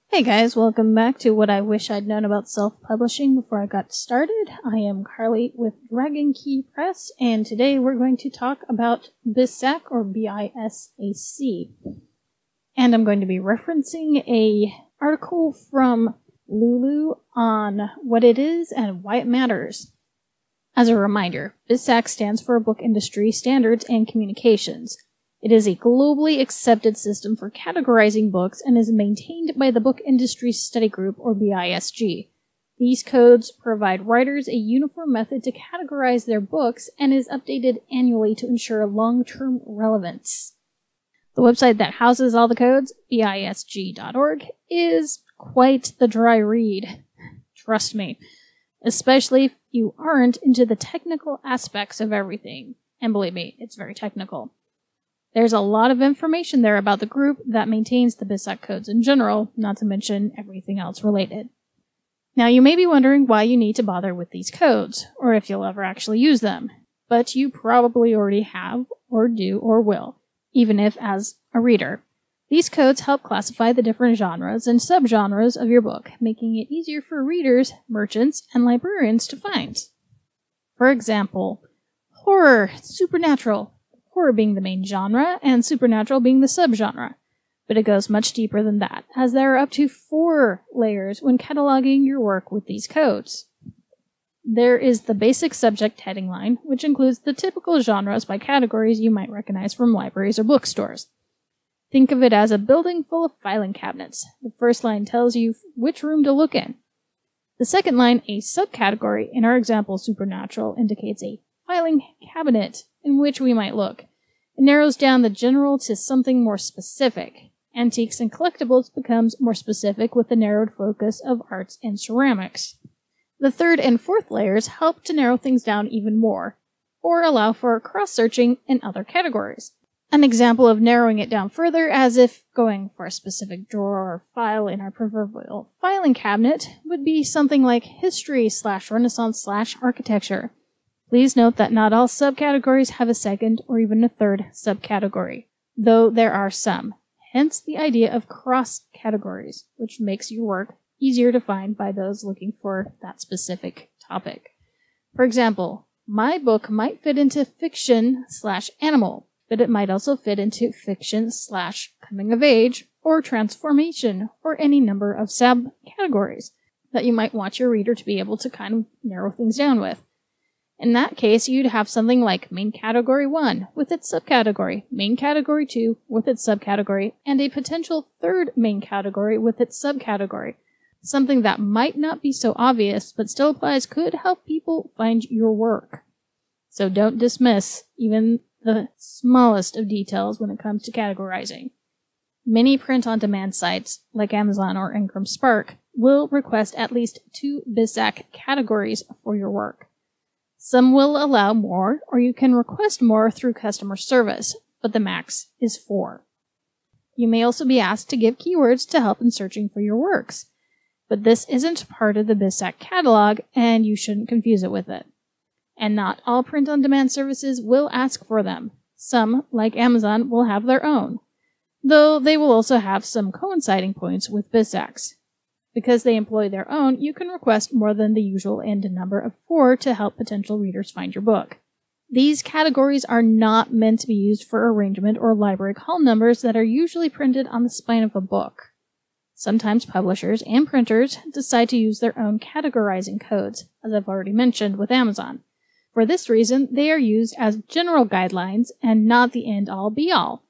Hey guys, welcome back to What I Wish I'd Known About Self-Publishing Before I Got Started. I am Carly with Dragon Key Press, and today we're going to talk about BISAC, or B-I-S-A-C. And I'm going to be referencing an article from Lulu on what it is and why it matters. As a reminder, BISAC stands for Book Industry Standards and Communications. It is a globally accepted system for categorizing books and is maintained by the Book Industry Study Group, or BISG. These codes provide writers a uniform method to categorize their books and is updated annually to ensure long-term relevance. The website that houses all the codes, bisg.org, is quite the dry read. Trust me. Especially if you aren't into the technical aspects of everything. And believe me, it's very technical. There's a lot of information there about the group that maintains the BISAC codes in general, not to mention everything else related. Now you may be wondering why you need to bother with these codes, or if you'll ever actually use them. But you probably already have, or do, or will, even if as a reader. These codes help classify the different genres and subgenres of your book, making it easier for readers, merchants, and librarians to find. For example, horror, supernatural. Horror being the main genre, and supernatural being the subgenre. But it goes much deeper than that, as there are up to 4 layers when cataloging your work with these codes. There is the basic subject heading line, which includes the typical genres by categories you might recognize from libraries or bookstores. Think of it as a building full of filing cabinets. The first line tells you which room to look in. The second line, a subcategory, in our example supernatural, indicates a filing cabinet in which we might look. It narrows down the general to something more specific. Antiques and collectibles becomes more specific with the narrowed focus of arts and ceramics. The third and fourth layers help to narrow things down even more, or allow for cross-searching in other categories. An example of narrowing it down further, as if going for a specific drawer or file in our proverbial filing cabinet, would be something like history/Renaissance/architecture. Please note that not all subcategories have a second or even a third subcategory, though there are some. Hence the idea of cross-categories, which makes your work easier to find by those looking for that specific topic. For example, my book might fit into fiction/animal, but it might also fit into fiction/coming of age, or transformation, or any number of subcategories that you might want your reader to be able to kind of narrow things down with. In that case, you'd have something like main category 1 with its subcategory, main category 2 with its subcategory, and a potential third main category with its subcategory. Something that might not be so obvious, but still applies, could help people find your work. So don't dismiss even the smallest of details when it comes to categorizing. Many print-on-demand sites, like Amazon or Ingram Spark, will request at least 2 BISAC categories for your work. Some will allow more, or you can request more through customer service, but the max is 4. You may also be asked to give keywords to help in searching for your works, but this isn't part of the BISAC catalog, and you shouldn't confuse it with it. And not all print-on-demand services will ask for them. Some, like Amazon, will have their own, though they will also have some coinciding points with BISACs. Because they employ their own, you can request more than the usual end number of 4 to help potential readers find your book. These categories are not meant to be used for arrangement or library call numbers that are usually printed on the spine of a book. Sometimes publishers and printers decide to use their own categorizing codes, as I've already mentioned with Amazon. For this reason, they are used as general guidelines and not the end-all be-all,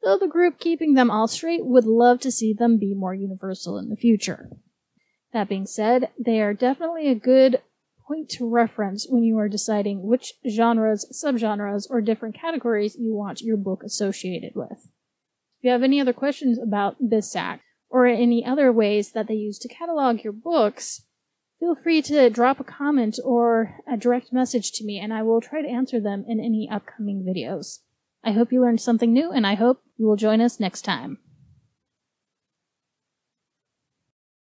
though the group keeping them all straight would love to see them be more universal in the future. That being said, they are definitely a good point to reference when you are deciding which genres, subgenres, or different categories you want your book associated with. If you have any other questions about BISAC, or any other ways that they use to catalog your books, feel free to drop a comment or a direct message to me, and I will try to answer them in any upcoming videos. I hope you learned something new, and I hope you will join us next time.